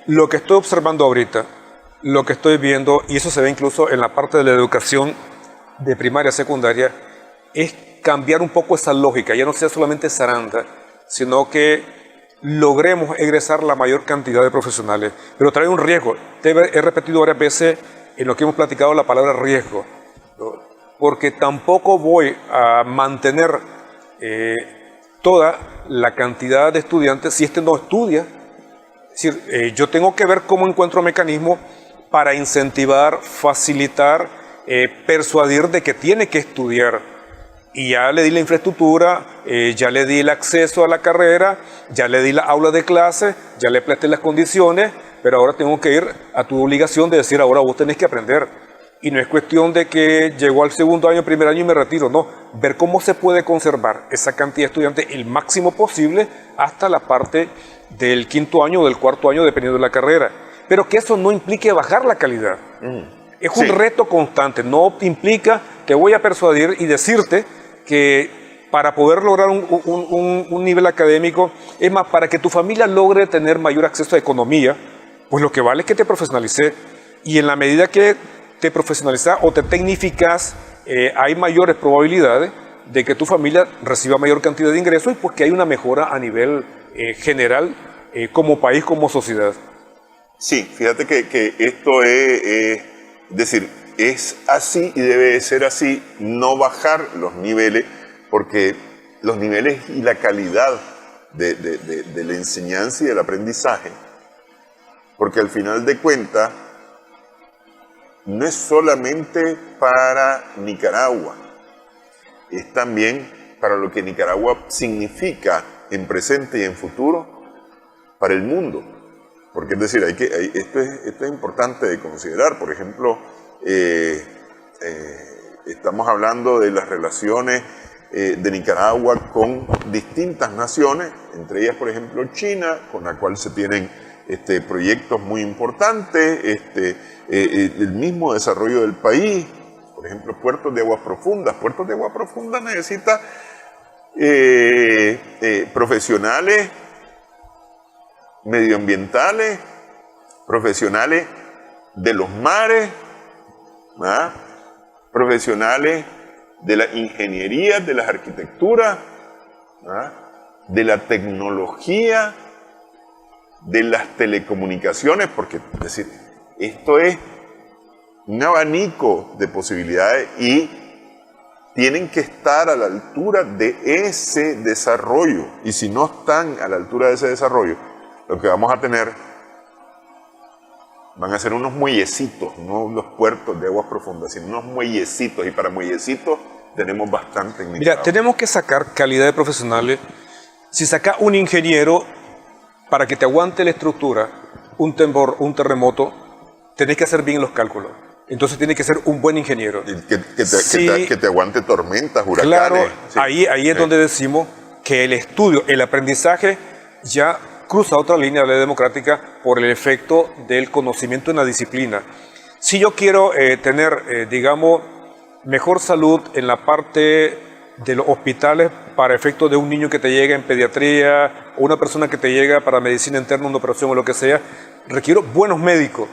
lo que estoy observando ahorita, lo que estoy viendo, y eso se ve incluso en la parte de la educación de primaria, secundaria, es cambiar un poco esa lógica, ya no sea solamente zaranda, sino que logremos egresar la mayor cantidad de profesionales. Pero trae un riesgo. He repetido varias veces en lo que hemos platicado la palabra riesgo, ¿no? Porque tampoco voy a mantener toda la cantidad de estudiantes si este no estudia. Es decir, yo tengo que ver cómo encuentro mecanismos para incentivar, facilitar, persuadir de que tiene que estudiar. Y ya le di la infraestructura, ya le di el acceso a la carrera, ya le di la aula de clase, ya le presté las condiciones, pero ahora tengo que ir a tu obligación de decir, ahora vos tenés que aprender. Y no es cuestión de que llegó al segundo año, primer año y me retiro, no. Ver cómo se puede conservar esa cantidad de estudiantes el máximo posible hasta la parte del quinto año o del cuarto año, dependiendo de la carrera. Pero que eso no implique bajar la calidad. Es un reto constante, no implica, te voy a persuadir y decirte que para poder lograr un nivel académico, es más, para que tu familia logre tener mayor acceso a economía, pues lo que vale es que te profesionalices. Y en la medida que te profesionalizas o te tecnificas, hay mayores probabilidades de que tu familia reciba mayor cantidad de ingresos y pues que hay una mejora a nivel general como país, como sociedad. Sí, fíjate que esto es decir, es así y debe ser así, no bajar los niveles, porque los niveles y la calidad de la enseñanza y del aprendizaje, porque al final de cuentas, no es solamente para Nicaragua, es también para lo que Nicaragua significa en presente y en futuro para el mundo. Porque es decir, esto es importante de considerar. Por ejemplo, estamos hablando de las relaciones de Nicaragua con distintas naciones, entre ellas, por ejemplo, China, con la cual se tienen proyectos muy importantes, el mismo desarrollo del país, por ejemplo, puertos de aguas profundas. Puertos de aguas profundas necesita profesionales medioambientales, profesionales de los mares, ¿verdad? Profesionales de la ingeniería, de las arquitecturas, ¿verdad? De la tecnología, de las telecomunicaciones, porque es decir, esto es un abanico de posibilidades y tienen que estar a la altura de ese desarrollo. Y si no están a la altura de ese desarrollo, lo que vamos a tener van a ser unos muellecitos, no los puertos de aguas profundas, sino unos muellecitos. Y para muellecitos tenemos bastante en Nicaragua. Mira, tenemos que sacar calidad de profesionales. Si saca un ingeniero para que te aguante la estructura, un temblor, un terremoto, tenés que hacer bien los cálculos. Entonces tiene que ser un buen ingeniero. Que te aguante tormentas, huracanes. Claro, sí. ahí es donde decimos que el estudio, el aprendizaje ya cruza otra línea de la ley democrática por el efecto del conocimiento en la disciplina. Si yo quiero tener, digamos, mejor salud en la parte de los hospitales para efecto de un niño que te llega en pediatría o una persona que te llega para medicina interna, una operación o lo que sea, requiero buenos médicos.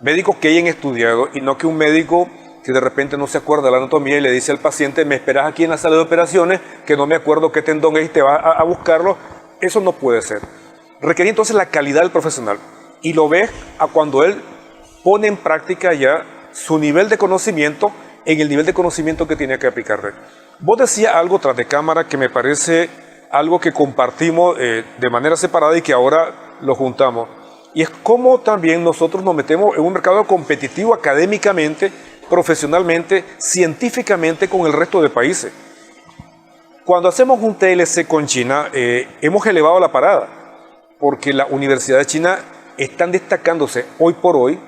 Médicos que hayan estudiado y no que un médico que de repente no se acuerda de la anatomía y le dice al paciente, me esperas aquí en la sala de operaciones, que no me acuerdo qué tendón es y te vas a buscarlo. Eso no puede ser. Requiere entonces la calidad del profesional y lo ves a cuando él pone en práctica ya su nivel de conocimiento en el nivel de conocimiento que tiene que aplicarle. Vos decías algo tras de cámara que me parece algo que compartimos de manera separada y que ahora lo juntamos. Y es como también nosotros nos metemos en un mercado competitivo académicamente, profesionalmente, científicamente con el resto de países. Cuando hacemos un TLC con China, hemos elevado la parada, porque las universidades chinas están destacándose hoy por hoy,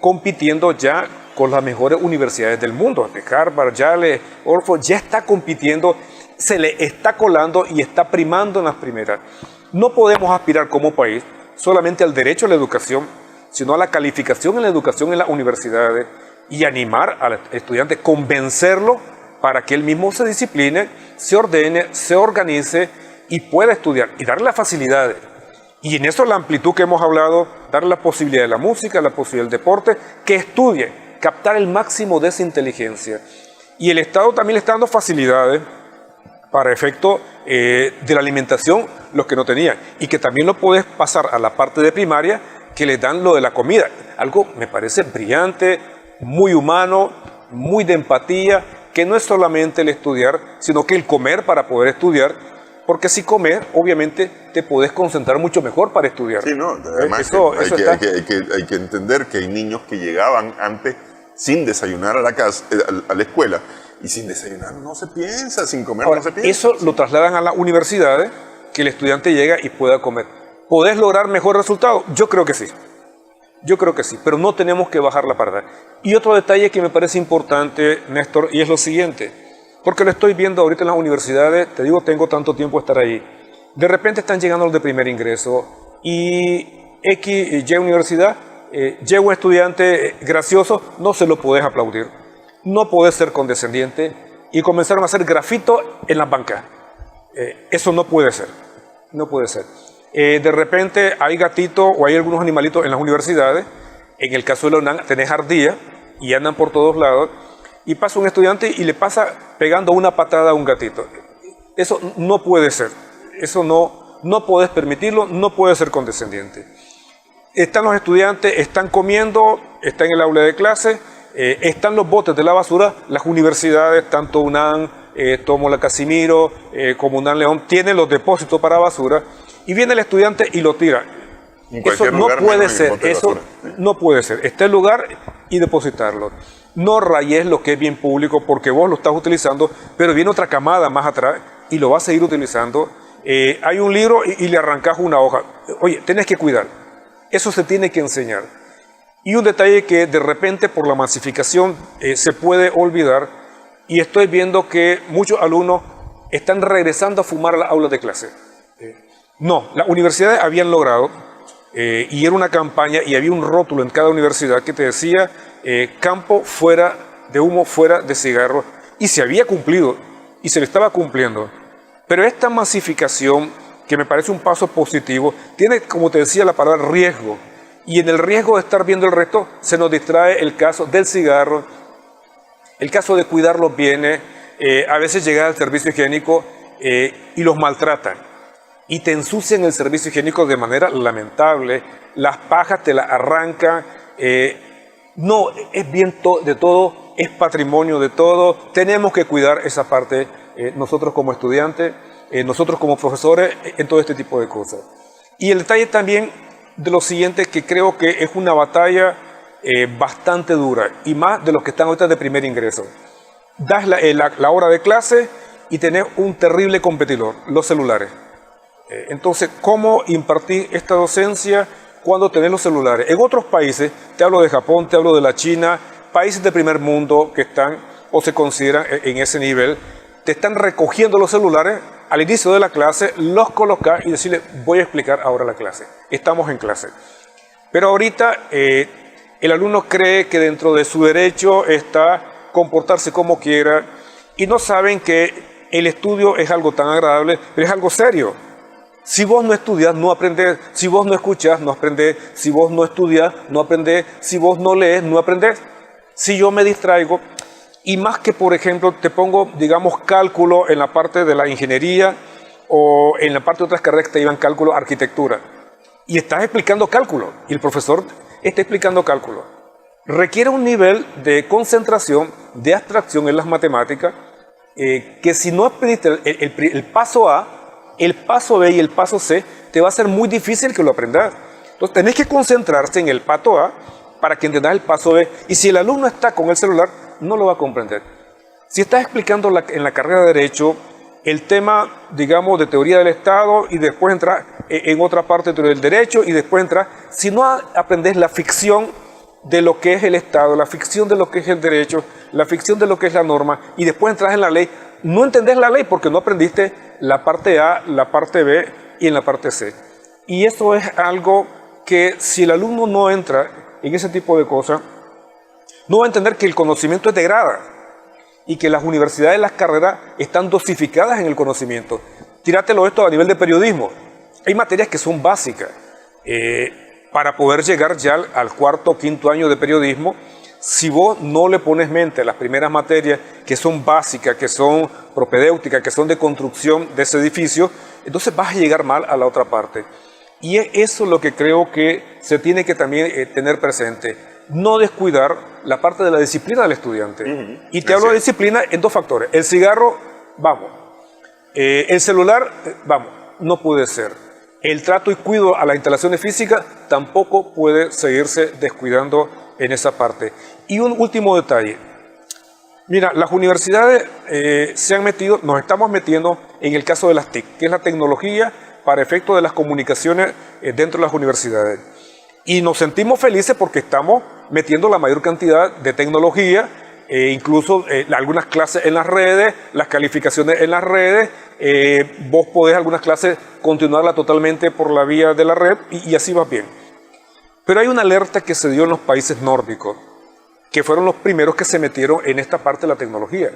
compitiendo ya con las mejores universidades del mundo. Harvard, Yale, Oxford, ya está compitiendo, se le está colando y está primando en las primeras. No podemos aspirar como país solamente al derecho a la educación, sino a la calificación en la educación en las universidades y animar al estudiante, convencerlo para que él mismo se discipline, se ordene, se organice y pueda estudiar y darle las facilidades. Y en eso la amplitud que hemos hablado, darle la posibilidad de la música, la posibilidad del deporte, que estudie, captar el máximo de esa inteligencia. Y el Estado también le está dando facilidades para efecto de la alimentación, los que no tenían, y que también lo puedes pasar a la parte de primaria, que les dan lo de la comida. Algo me parece brillante, muy humano, muy de empatía, que no es solamente el estudiar, sino que el comer para poder estudiar, porque si comes, obviamente te podés concentrar mucho mejor para estudiar. Sí, no, además hay que entender que hay niños que llegaban antes sin desayunar a la escuela, y sin desayunar no se piensa, sin comer ahora, no se piensa. Eso lo trasladan a las universidades, que el estudiante llega y pueda comer. ¿Podés lograr mejor resultado? Yo creo que sí. Yo creo que sí, pero no tenemos que bajar la parada. Y otro detalle que me parece importante, Néstor, y es lo siguiente, porque lo estoy viendo ahorita en las universidades, te digo, tengo tanto tiempo de estar ahí. De repente están llegando los de primer ingreso y X, Y universidad, llega un estudiante gracioso, no se lo podés aplaudir. No podés ser condescendiente y comenzaron a hacer grafito en las bancas. Eso no puede ser, no puede ser. De repente hay gatitos o hay algunos animalitos en las universidades. En el caso de la UNAM tenés ardillas y andan por todos lados y pasa un estudiante y le pasa pegando una patada a un gatito. Eso no puede ser, eso no puedes permitirlo, no puedes ser condescendiente. Están los estudiantes, están comiendo, están en el aula de clase, están los botes de la basura. Las universidades, tanto UNAM, como la Casimiro, como UNAM León, tienen los depósitos para basura y viene el estudiante y lo tira. Eso no puede ser, eso no puede ser. Está el lugar y depositarlo. No rayes lo que es bien público porque vos lo estás utilizando, pero viene otra camada más atrás y lo va a seguir utilizando. Hay un libro y le arrancas una hoja. Oye, tenés que cuidar. Eso se tiene que enseñar. Y un detalle que de repente por la masificación se puede olvidar, y estoy viendo que muchos alumnos están regresando a fumar a las aulas de clase. No, las universidades habían logrado, y era una campaña, y había un rótulo en cada universidad que te decía campo fuera de humo, fuera de cigarros, y se había cumplido, y se le estaba cumpliendo. Pero esta masificación, que me parece un paso positivo, tiene, como te decía, la palabra riesgo, y en el riesgo de estar viendo el resto, se nos distrae el caso del cigarro, el caso de cuidar los bienes, a veces llegar al servicio higiénico y los maltratan. Y te ensucian el servicio higiénico de manera lamentable, las pajas te las arrancan, no, es bien de todo, es patrimonio de todo, tenemos que cuidar esa parte nosotros como estudiantes, nosotros como profesores, en todo este tipo de cosas. Y el detalle también de lo siguiente, que creo que es una batalla bastante dura, y más de los que están ahorita de primer ingreso. Das la hora de clase y tenés un terrible competidor, los celulares. Entonces, ¿cómo impartir esta docencia cuando tenés los celulares? En otros países, te hablo de Japón, te hablo de la China, países de primer mundo que están o se consideran en ese nivel, te están recogiendo los celulares al inicio de la clase, los colocas y decirle, voy a explicar ahora la clase, estamos en clase. Pero ahorita el alumno cree que dentro de su derecho está comportarse como quiera, y no saben que el estudio es algo tan agradable, pero es algo serio. Si vos no estudias, no aprendés. Si vos no escuchás, no aprendés. Si vos no estudias, no aprendés. Si vos no lees, no aprendés. Si yo me distraigo, y más que, por ejemplo, te pongo, digamos, cálculo en la parte de la ingeniería o en la parte de otras carreras que te llevan cálculo, arquitectura, y estás explicando cálculo, y el profesor está explicando cálculo, requiere un nivel de concentración, de abstracción en las matemáticas, que si no aprendiste el paso A, el paso B y el paso C, te va a ser muy difícil que lo aprendas. Entonces tenés que concentrarse en el paso A para que entendas el paso B, y si el alumno está con el celular, no lo va a comprender. Si estás explicando en la carrera de Derecho el tema, digamos, de teoría del Estado, y después entras en otra parte del Derecho, y después entras, si no aprendes la ficción de lo que es el Estado, la ficción de lo que es el Derecho, la ficción de lo que es la norma, y después entras en la ley, no entendés la ley porque no aprendiste la parte A, la parte B y en la parte C. Y eso es algo que, si el alumno no entra en ese tipo de cosas, no va a entender que el conocimiento es de grada y que las universidades, las carreras están dosificadas en el conocimiento. Tíratelo esto a nivel de periodismo. Hay materias que son básicas. Para poder llegar ya al cuarto o quinto año de periodismo, si vos no le pones mente a las primeras materias que son básicas, que son propedéuticas, que son de construcción de ese edificio, entonces vas a llegar mal a la otra parte. Y es eso lo que creo que se tiene que también tener presente. No descuidar la parte de la disciplina del estudiante. Y te hablo de disciplina en dos factores. El cigarro, vamos. El celular, vamos, no puede ser. El trato y cuidado a las instalaciones físicas tampoco puede seguirse descuidando en esa parte. Y un último detalle. Mira, las universidades se han metido, nos estamos metiendo en el caso de las TIC, que es la tecnología para efecto de las comunicaciones dentro de las universidades. Y nos sentimos felices porque estamos metiendo la mayor cantidad de tecnología, incluso algunas clases en las redes, las calificaciones en las redes, vos podés algunas clases continuarla totalmente por la vía de la red, y así va bien. Pero hay una alerta que se dio en los países nórdicos, que fueron los primeros que se metieron en esta parte de la tecnología.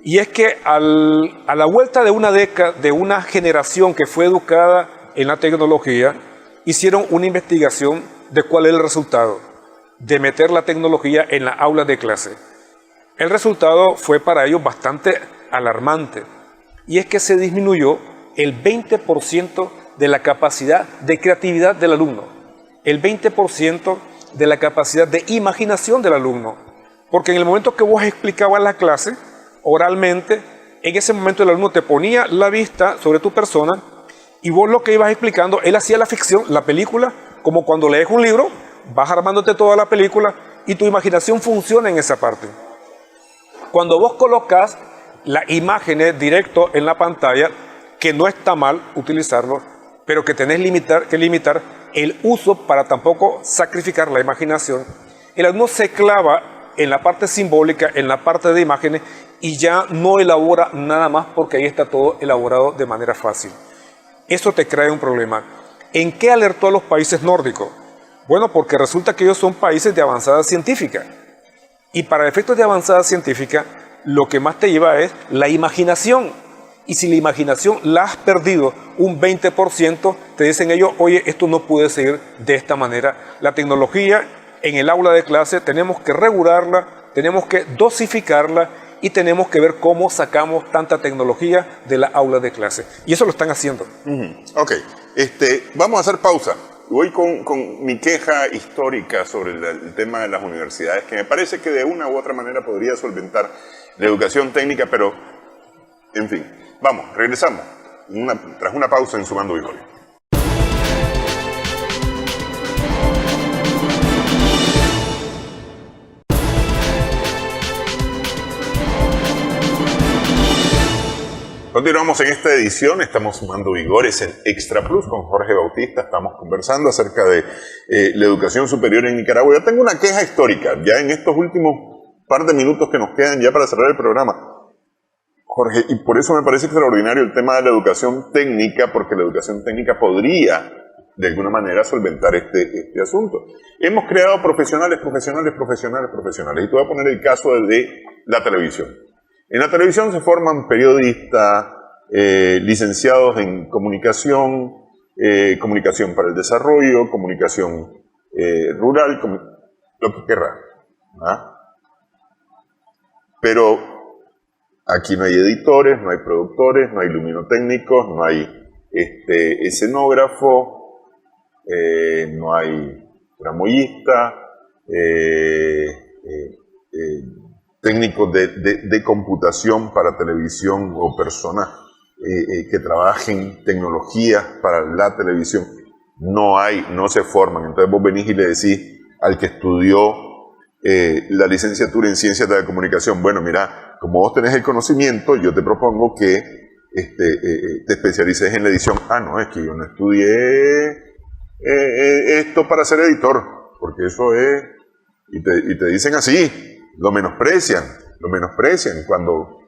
Y es que a la vuelta de una década, de una generación que fue educada en la tecnología, hicieron una investigación de cuál es el resultado de meter la tecnología en la aula de clase. El resultado fue para ellos bastante alarmante, y es que se disminuyó el 20% de la capacidad de creatividad del alumno, el 20% de la capacidad de imaginación del alumno, porque en el momento que vos explicabas la clase oralmente, en ese momento el alumno te ponía la vista sobre tu persona, y vos lo que ibas explicando, él hacía la ficción, la película, como cuando lees un libro, vas armándote toda la película y tu imaginación funciona en esa parte. Cuando vos colocas las imágenes directo en la pantalla, que no está mal utilizarlo, pero que tenés que limitar el uso para tampoco sacrificar la imaginación, el alumno se clava en la parte simbólica, en la parte de imágenes, y ya no elabora nada más porque ahí está todo elaborado de manera fácil. Eso te crea un problema. ¿En qué alertó a los países nórdicos? Bueno, porque resulta que ellos son países de avanzada científica. Y para efectos de avanzada científica, lo que más te lleva es la imaginación. Y si la imaginación la has perdido un 20%, te dicen ellos, oye, esto no puede seguir de esta manera. La tecnología en el aula de clase tenemos que regularla, tenemos que dosificarla y tenemos que ver cómo sacamos tanta tecnología de la aula de clase. Y eso lo están haciendo. Ok, vamos a hacer pausa. Voy con mi queja histórica sobre el tema de las universidades, que me parece que de una u otra manera podría solventar la educación técnica, pero, en fin, vamos, regresamos tras una pausa en Sumando Vigores. Continuamos en esta edición, estamos sumando vigores en Extra Plus con Jorge Bautista, estamos conversando acerca de la educación superior en Nicaragua. Yo tengo una queja histórica, ya en estos últimos par de minutos que nos quedan ya para cerrar el programa, Jorge, y por eso me parece extraordinario el tema de la educación técnica, porque la educación técnica podría de alguna manera solventar este asunto. Hemos creado profesionales, y te voy a poner el caso de la televisión. En la televisión se forman periodistas, licenciados en comunicación, comunicación para el desarrollo, comunicación rural, lo que querrá. ¿Ah? Pero aquí no hay editores, no hay productores, no hay luminotécnicos, no hay escenógrafo, no hay tramoyista, técnicos de computación para televisión o personas que trabajen tecnologías para la televisión. No se forman. Entonces vos venís y le decís al que estudió la licenciatura en Ciencias de la Comunicación, bueno, mira, como vos tenés el conocimiento, yo te propongo que te especialices en la edición. Ah, no, es que yo no estudié esto para ser editor, porque eso es... Y te dicen así. Lo menosprecian cuando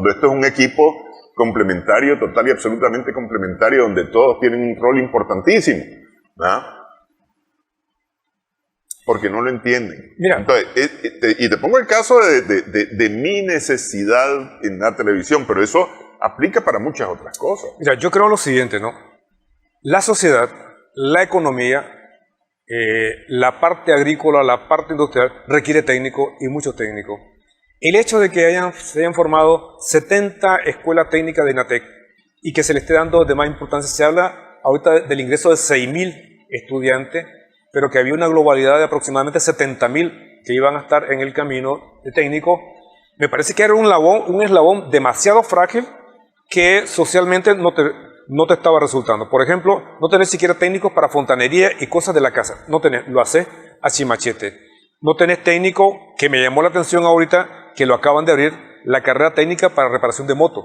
esto es un equipo complementario, total y absolutamente complementario, donde todos tienen un rol importantísimo, ¿verdad? Porque no lo entienden. Mira. Entonces, y te pongo el caso de mi necesidad en la televisión, pero eso aplica para muchas otras cosas. Mira, yo creo lo siguiente, ¿no? La sociedad, la economía, la parte agrícola, la parte industrial requiere técnico y mucho técnico. El hecho de que se hayan formado 70 escuelas técnicas de INATEC y que se le esté dando de más importancia, se habla ahorita del ingreso de 6.000 estudiantes, pero que había una globalidad de aproximadamente 70.000 que iban a estar en el camino de técnico. Me parece que era un eslabón demasiado frágil que socialmente no te estaba resultando. Por ejemplo, no tenés siquiera técnicos para fontanería y cosas de la casa. No tenés, lo haces a chimachete. No tenés técnico, que me llamó la atención ahorita, que lo acaban de abrir, la carrera técnica para reparación de moto.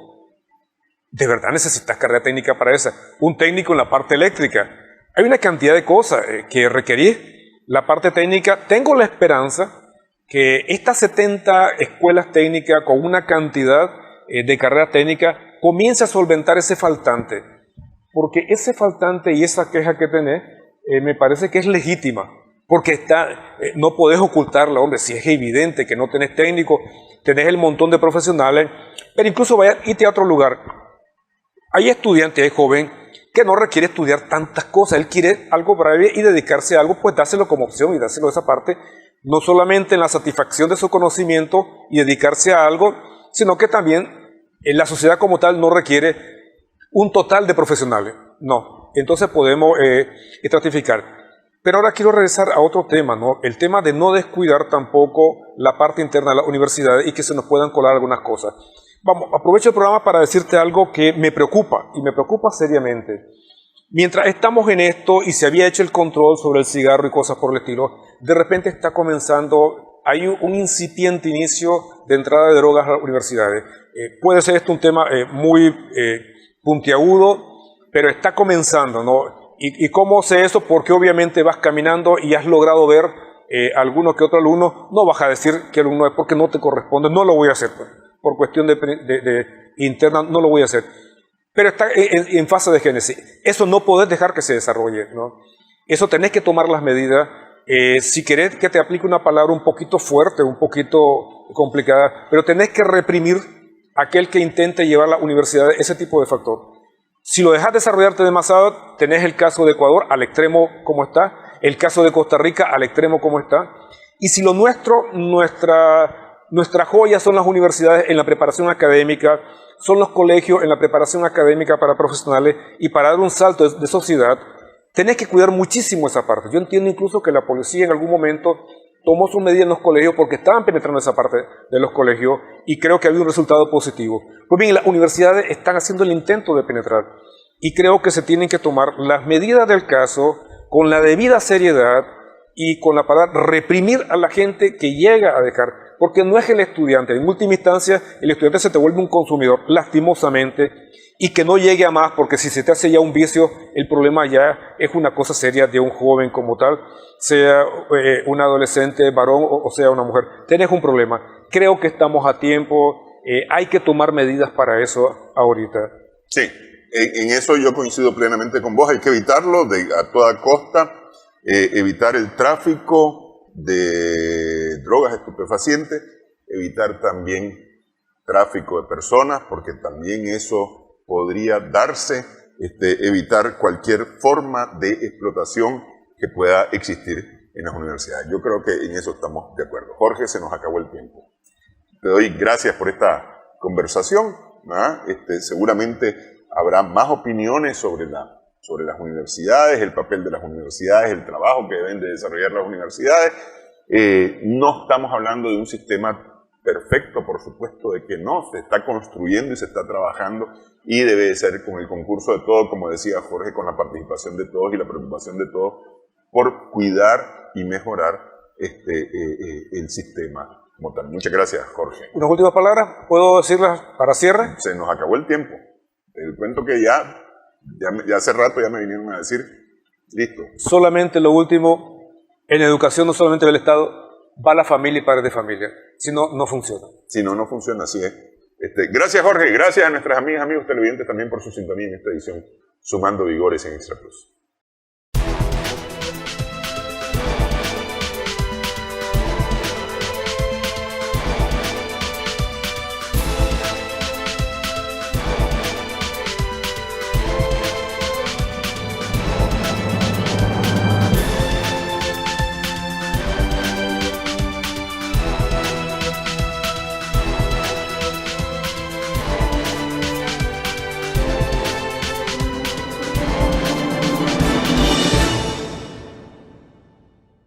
¿De verdad necesitas carrera técnica para esa? Un técnico en la parte eléctrica. Hay una cantidad de cosas que requerís. La parte técnica, tengo la esperanza que estas 70 escuelas técnicas con una cantidad de carrera técnica comience a solventar ese faltante, porque ese faltante y esa queja que tenés me parece que es legítima, porque no podés ocultarla, hombre, si es evidente que no tenés técnico, tenés el montón de profesionales, pero incluso irte a otro lugar. Hay estudiantes, hay joven que no requiere estudiar tantas cosas, él quiere algo breve y dedicarse a algo, pues dáselo como opción y dáselo esa parte, no solamente en la satisfacción de su conocimiento y dedicarse a algo, sino que también la sociedad como tal no requiere un total de profesionales, no. Entonces podemos estratificar. Pero ahora quiero regresar a otro tema, ¿no? El tema de no descuidar tampoco la parte interna de la universidad y que se nos puedan colar algunas cosas. Vamos, aprovecho el programa para decirte algo que me preocupa, y me preocupa seriamente. Mientras estamos en esto y se había hecho el control sobre el cigarro y cosas por el estilo, de repente está comenzando, hay un incipiente inicio de entrada de drogas a las universidades. Puede ser esto un tema muy puntiagudo, pero está comenzando, ¿no? ¿Y cómo sé eso? Porque obviamente vas caminando y has logrado ver alguno que otro alumno, no vas a decir que el alumno es porque no te corresponde, no lo voy a hacer, pues. por cuestión de interna no lo voy a hacer. Pero está en fase de génesis. Eso no podés dejar que se desarrolle, ¿no? Eso tenés que tomar las medidas. Si querés que te aplique una palabra un poquito fuerte, un poquito complicada, pero tenés que reprimir a aquel que intente llevar a la universidad ese tipo de factor. Si lo dejas desarrollarte demasiado, tenés el caso de Ecuador al extremo como está, el caso de Costa Rica al extremo como está. Y si lo nuestro, nuestra joya son las universidades en la preparación académica, son los colegios en la preparación académica para profesionales y para dar un salto de sociedad, tenés que cuidar muchísimo esa parte. Yo entiendo incluso que la policía en algún momento tomó sus medidas en los colegios porque estaban penetrando esa parte de los colegios y creo que había un resultado positivo. Pues bien, las universidades están haciendo el intento de penetrar y creo que se tienen que tomar las medidas del caso con la debida seriedad y con la palabra reprimir a la gente que llega a dejar, porque no es el estudiante. En última instancia, el estudiante se te vuelve un consumidor, lastimosamente, y que no llegue a más, porque si se te hace ya un vicio, el problema ya es una cosa seria de un joven como tal, sea un adolescente, varón o sea una mujer. Tenés un problema. Creo que estamos a tiempo, hay que tomar medidas para eso ahorita. Sí, en eso yo coincido plenamente con vos, hay que evitarlo a toda costa, evitar el tráfico de drogas estupefacientes, evitar también tráfico de personas, porque también eso podría darse, evitar cualquier forma de explotación que pueda existir en las universidades. Yo creo que en eso estamos de acuerdo. Jorge, se nos acabó el tiempo. Te doy gracias por esta conversación, ¿no? Seguramente habrá más opiniones sobre las universidades, el papel de las universidades, el trabajo que deben de desarrollar las universidades. No estamos hablando de un sistema perfecto, por supuesto de que no, se está construyendo y se está trabajando y debe de ser con el concurso de todos, como decía Jorge, con la participación de todos y la preocupación de todos por cuidar y mejorar el sistema como tal. Muchas gracias, Jorge. Unas últimas palabras, ¿puedo decirlas para cierre? Se nos acabó el tiempo. El cuento que ya hace rato ya me vinieron a decir, listo. Solamente lo último, en educación no solamente va el Estado, va la familia y padres de familia. Si no, no funciona. Si no, no funciona, así es. Gracias, Jorge. Gracias a nuestras amigas, amigos televidentes también por su sintonía en esta edición Sumando Vigores en Extra Plus.